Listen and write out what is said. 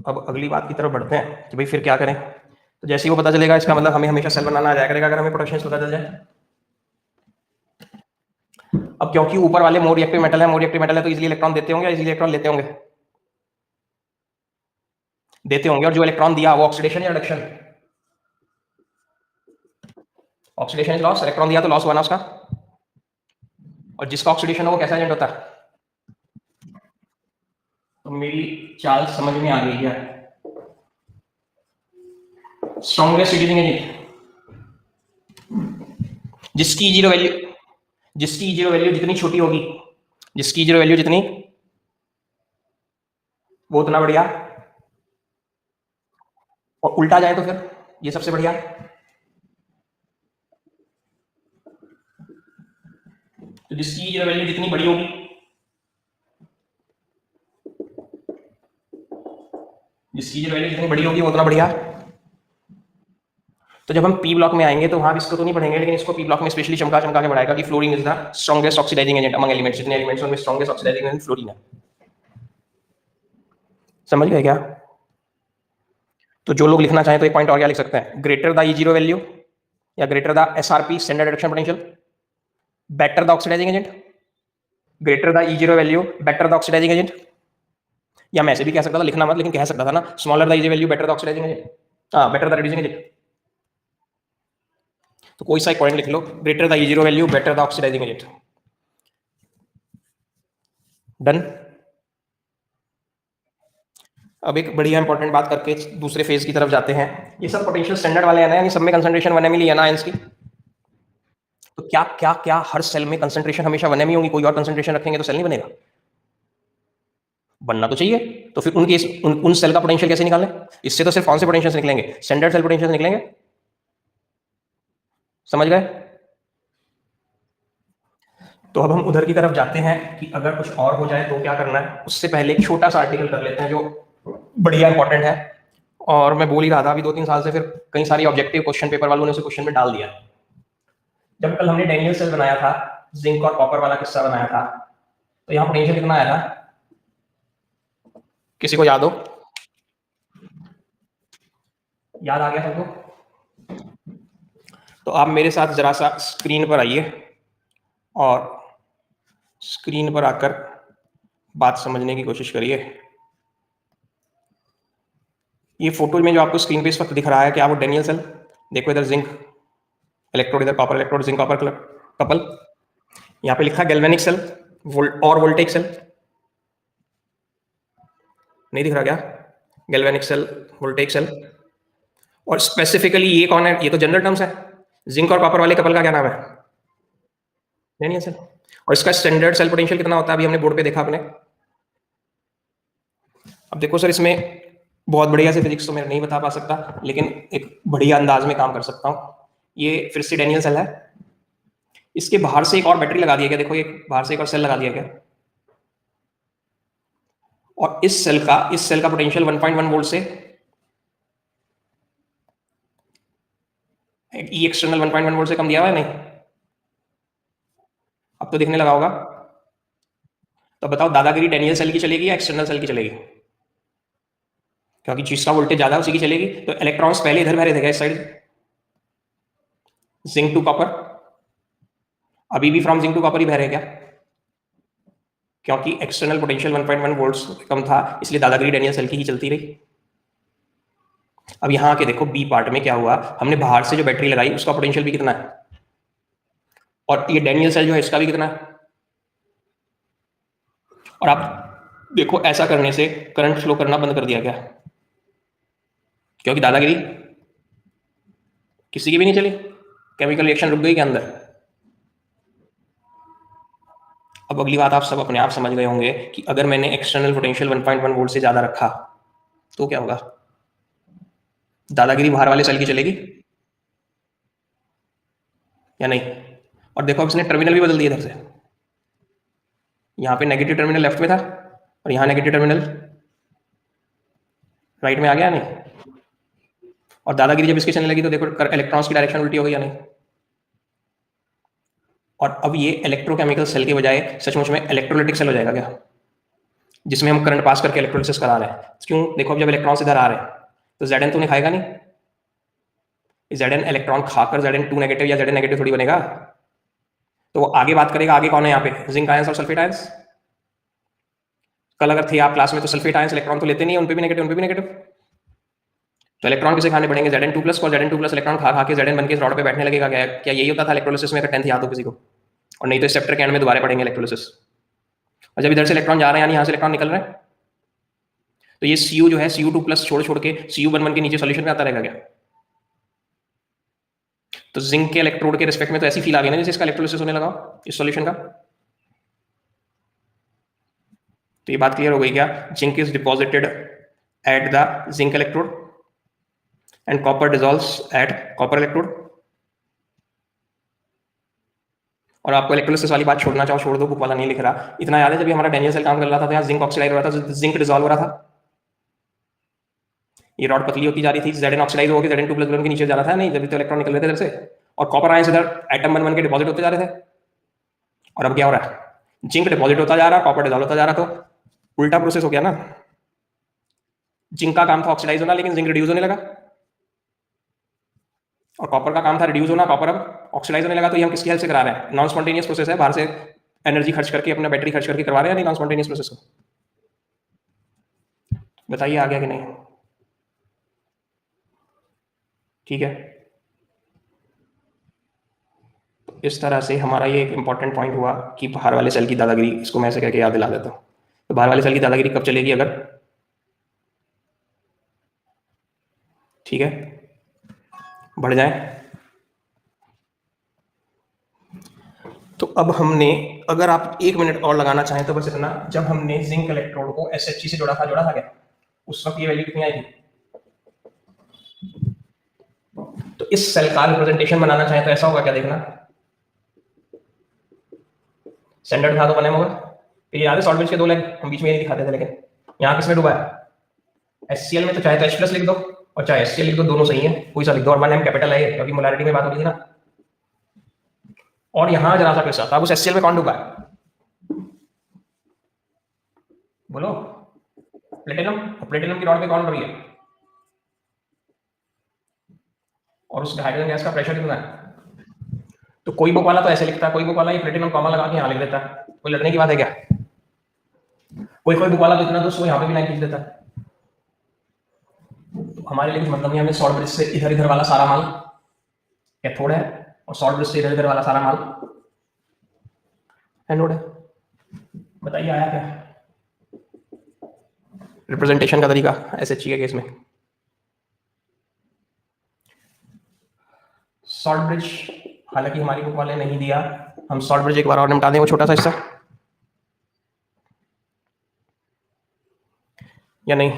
अब अगली बात की तरफ बढ़ते हैं कि भाई फिर क्या करें। तो जैसे ही वो पता चलेगा, इसका मतलब हमें हमेशा सेल बनाना आ जाया करेगा अगर हमें पोटेंशियल पता चल जाए। अब क्योंकि ऊपर वाले मोर रिएक्टिव मेटल है तो इजीली इलेक्ट्रॉन देते होंगे या इजीली इलेक्ट्रॉन लेते होंगे? देते होंगे। और जो इलेक्ट्रॉन दिया वो ऑक्सीडेशन या reduction? Oxidation is loss. Electron दिया तो लॉस हुआ ना उसका। और जिसका ऑक्सीडेशन हो वो कैसा एजेंट होता है? तो मेरी चाल समझ में आ गई है। स्ट्रॉन्गेस्ट रिड्यूसिंग एजेंट जिसकी जीरो वैल्यू जितनी छोटी होगी, जिसकी जीरो वैल्यू जितनी, वो उतना बढ़िया। और उल्टा जाए तो फिर ये सबसे बढ़िया। तो जिसकी जीरो वैल्यू जितनी बड़ी होगी, जिसकी जीरो वैल्यू जितनी बड़ी होगी वो उतना बढ़िया। तो जब हम पी ब्लॉक में आएंगे तो वहां इसको तो नहीं पढ़ेंगे, लेकिन इसको पी ब्लॉक में स्पेशली चमका चमका के बढ़ाएगा कि fluorine is the strongest oxidising agent among elements. जितने एलिमेंट्स उनमें स्ट्रॉन्गेस्ट ऑक्सीडाइजिंग एजेंट फ्लोरीन है। समझ गए क्या? तो जो लोग लिखना चाहें तो एक पॉइंट और क्या लिख सकते हैं, greater the E zero value या greater the SRP standard reduction potential, better the oxidising agent. Greater the E zero value better the oxidising agent. या मैं ऐसे भी कह सकता था, लिखना मत, लेकिन कह सकता था ना, smaller the E value better the oxidising agent, हाँ बेटर द रिड्यूसिंग एजेंट। तो कोई सा एक पॉइंट लिख लो, greater the E zero value better the oxidising agent. Done. अब एक बढ़िया इंपॉर्टेंट बात करके दूसरे फेज की तरफ जाते हैं। ये सब पोटेंशियल स्टैंडर्ड वाले हैं ना, यानी सब में कंसंट्रेशन 1 ml है ना आयंस की। तो क्या क्या क्या हर सेल में कंसंट्रेशन हमेशा 1 ml होगी? कोई और कंसंट्रेशन रखेंगे तो सेल नहीं बनेगा। बनना तो चाहिए। तो फिर उन सेल का पोटेंशियल कैसे निकालें? इससे तो सिर्फ कौन से पोटेंशियल निकलेंगे? स्टैंडर्ड सेल पोटेंशियल निकलेंगे। समझ गए? तो अब हम उधर की तरफ जाते हैं कि अगर कुछ और हो जाए तो क्या करना है। उससे पहले एक छोटा सा आर्टिकल कर लेते हैं जो बढ़िया इंपॉर्टेंट है। और मैं बोल ही रहा था अभी 2-3 साल से, फिर कई सारी ऑब्जेक्टिव क्वेश्चन पेपर वालों ने उसे क्वेश्चन में डाल दिया। जब कल हमने डेनियल सेल बनाया था, जिंक और कॉपर वाला किस्सा बनाया था, तो यहाँ पोटेंशियल कितना आया था? किसी को याद हो? याद आ गया सबको? तो आप मेरे साथ जरा सा स्क्रीन पर आइए और स्क्रीन पर आकर बात समझने की कोशिश करिए। ये फोटो में जो आपको स्क्रीन पे इस वक्त दिख रहा है, क्या वो डेनियल सेल? देखो इधर जिंक इलेक्ट्रोड, इधर copper electrode, zinc copper couple. यहाँ पे लिखा गैल्वेनिक सेल और वोल्टेइक सेल। नहीं दिख रहा क्या? Galvanic cell, voltaic cell. और स्पेसिफिकली ये कौन है? ये तो जनरल टर्म्स है। जिंक और कॉपर वाले कपल का क्या नाम है? Daniel cell. और इसका स्टैंडर्ड सेल पोटेंशियल कितना होता है? अभी हमने बोर्ड पे देखा अपने। अब देखो सर, इसमें बहुत बढ़िया से फिजिक्स तो मैं नहीं बता पा सकता, लेकिन एक बढ़िया अंदाज में काम कर सकता हूँ। ये फिर से डेनियल सेल है। इसके बाहर से एक और बैटरी लगा दिया गया, देखो ये बाहर से एक और सेल लगा दिया गया। और इस सेल का पोटेंशियल 1.1 वोल्ट से ई एक्सटर्नल 1.1 वोल्ट से कम दिया हुआ है नहीं? अब तो दिखने लगा होगा। तो बताओ दादागिरी डेनियल सेल की चलेगी या एक्सटर्नल सेल की चलेगी? क्योंकि जिसका वोल्टेज ज्यादा उसी की चलेगी। तो इलेक्ट्रॉन्स पहले इधर भरे थे इस साइड, जिंक टू कॉपर। अभी भी फ्रॉम जिंक टू कॉपर ही बह रहे क्या? क्योंकि एक्सटर्नल पोटेंशियल 1.1 वोल्ट्स कम था, इसलिए दादागिरी डेनियल सेल की ही चलती रही। अब यहां आके देखो बी पार्ट में क्या हुआ, हमने बाहर से जो बैटरी लगाई उसका पोटेंशियल भी कितना है, और ये डेनियल सेल जो है इसका भी कितना है। और आप देखो ऐसा करने से करंट फ्लो करना बंद कर दिया गया, क्योंकि दादागिरी किसी की भी नहीं चली। केमिकल रिएक्शन रुक गई के अंदर। अब अगली बात आप सब अपने आप समझ गए होंगे कि अगर मैंने एक्सटर्नल पोटेंशियल 1.1 वोल्ट से ज्यादा रखा तो क्या होगा? दादागिरी बाहर वाले सेल की चलेगी या नहीं? और देखो अब इसने टर्मिनल भी बदल दिया इधर से। यहाँ पे नेगेटिव टर्मिनल लेफ्ट में था और यहाँ नेगेटिव टर्मिनल राइट में आ गया नहीं? और दादागिरी जब इसकी चलने लगी तो देखो इलेक्ट्रॉन्स की डायरेक्शन उल्टी हो गई या नहीं? और अब ये इलेक्ट्रोकेमिकल सेल के बजाय सचमुच में इलेक्ट्रोलाइटिक सेल हो जाएगा क्या? जिसमें हम करंट पास करके इलेक्ट्रोलिसिस करा रहे हैं। क्यों? देखो अब जब इलेक्ट्रॉन्स इधर आ रहे हैं तो Zn तो नहीं खाएगा नहीं, Zn इलेक्ट्रॉन खाकर Zn2 नेगेटिव या Zn नेगेटिव थोड़ी बनेगा। तो वो आगे बात करेगा, आगे कौन है यहाँ पे? जिंक आयंस और सल्फेट आयंस। कल अगर थे आप क्लास में तो सल्फेट आयंस इलेक्ट्रॉन तो लेते नहीं है, उन पे भी नेगेटिव, उन पे भी नेगेटिव। तो इलेक्ट्रॉन किसे खाने पड़ेंगे? Zn2+ को। Zn2+ इलेक्ट्रॉन खा खा के Zn बन के रॉड पे बैठने लगेगा। क्या यही होता था इलेक्ट्रोलिसिस में? अगर 10th याद हो किसी को, और नहीं तो इस चैप्टर के एंड में दोबारा पढ़ेंगे इलेक्ट्रोलिसिस। और जब इधर से इलेक्ट्रॉन जा रहे हैं यानी यहाँ से इलेक्ट्रॉन निकल रहे हैं, तो ये Cu जो है Cu2+ छोड़ छोड़ के Cu बन के नीचे सॉल्यूशन में आता रहेगा क्या? तो जिंक के इलेक्ट्रोड के रिस्पेक्ट में तो ऐसी फील आ गई ना जैसे इसका इलेक्ट्रोलिसिस होने लगा इस सॉल्यूशन का। तो ये बात क्लियर हो गई क्या? Zinc is deposited at the zinc electrode and copper dissolves at copper electrode. और आपको इलेक्ट्रोलिसिस वाली बात छोड़ना चाहो छोड़ दो, बुक वाला नहीं लिख रहा। इतना याद है जब हमारा डेनियल सेल काम कर रहा था तो यहाँ जिंक ऑक्सीडाइज हो रहा था, जिंक डिसॉल्व हो रहा था, ये रॉड पतली होती जा रही थी, Zn ऑक्सीडाइज होकर Zn2+ बन के नीचे जा रहा था नहीं, जब तो इलेक्ट्रॉन निकल रहे थे इधर से, और कॉपर आयंस इधर एटम बन के डिपॉजिट होते जा रहे थे। और अब क्या हो रहा है? जिंक डिपॉजिट होता जा रहा, कॉपर डिसॉल्व होता जा रहा, तो उल्टा प्रोसेस हो गया ना। जिंक का काम था ऑक्सीडाइज होना, लेकिन जिंक रिड्यूस होने लगा, और कॉपर का काम था रिड्यूस होना, कॉपर अब ऑक्सीडाइज होने लगा। तो ये हम किसकी हेल्प से करा रहे हैं? नॉन स्पॉन्टेनियस प्रोसेस है, बाहर से एनर्जी खर्च करके, अपना बैटरी खर्च करके करवा रहे हैं नहीं नॉन स्पॉन्टेनियस प्रोसेस को? बताइए आ गया कि नहीं? ठीक है, इस तरह से हमारा ये एक इंपॉर्टेंट पॉइंट हुआ कि बाहर वाले सेल की दादागिरी, इसको मैं ऐसे करके याद दिला देता हूँ। तो बाहर वाले सेल की दादागिरी कब चलेगी? अगर, ठीक है, बढ़ जाए। तो अब हमने, अगर आप 1 मिनट और लगाना चाहें तो बस इतना, जब हमने जिंक इलेक्ट्रोड को SHG से जोड़ा था क्या? उस वक्त ये वैल्यू कितनी आई थी? तो इस सेल का रिप्रेजेंटेशन बनाना चाहें तो ऐसा होगा क्या? देखना, स्टैंडर्ड था तो बने होगा। फिर याद है सॉल्ट ब्रिज के 2 लेग हम बीच में नहीं दिखाते थे, लेकिन यहाँ किसमें डूबा है? HCl में। तो चाहे तो H+ लिख दो और चाहे HCl लिख दो, दोनों सही है, कोई सा लिख दो, और 1m कैपिटल है क्योंकि मोलारिटी में बात हो रही थी ना। और यहां जरा सा क्वेश्चन, अब उस HCl में कौन डूबा है? बोलो। प्लेटिनम। प्लेटिनम की रॉड पे कौन रही है? और उस हाइड्रोजन गैस का प्रेशर कितना है? तो कोई बुक वाला तो ऐसे लिखता है, कोई बुक वाला ये प्लेटिनम कॉमा लगा के यहाँ लिख देता है। कोई लड़ने की बात है क्या? कोई बुक वाला तो इतना दोस्तों यहाँ पे भी नहीं लिख देता। तो हमारे लिए कुछ मतलब नहीं, हमें सॉल्ट ब्रिज से इधर इधर वाला सारा माल कैथोड है, और सॉल्ट ब्रिज से इधर इधर वाला सारा माल एनोड है। बताइए आया क्या रिप्रेजेंटेशन का तरीका SHG के केस में? सॉल्ट ब्रिज, हालांकि हमारी बुक वाले नहीं दिया, हम सॉल्ट ब्रिज एक बार और निपटा दें, वो छोटा सा हिस्सा, या नहीं?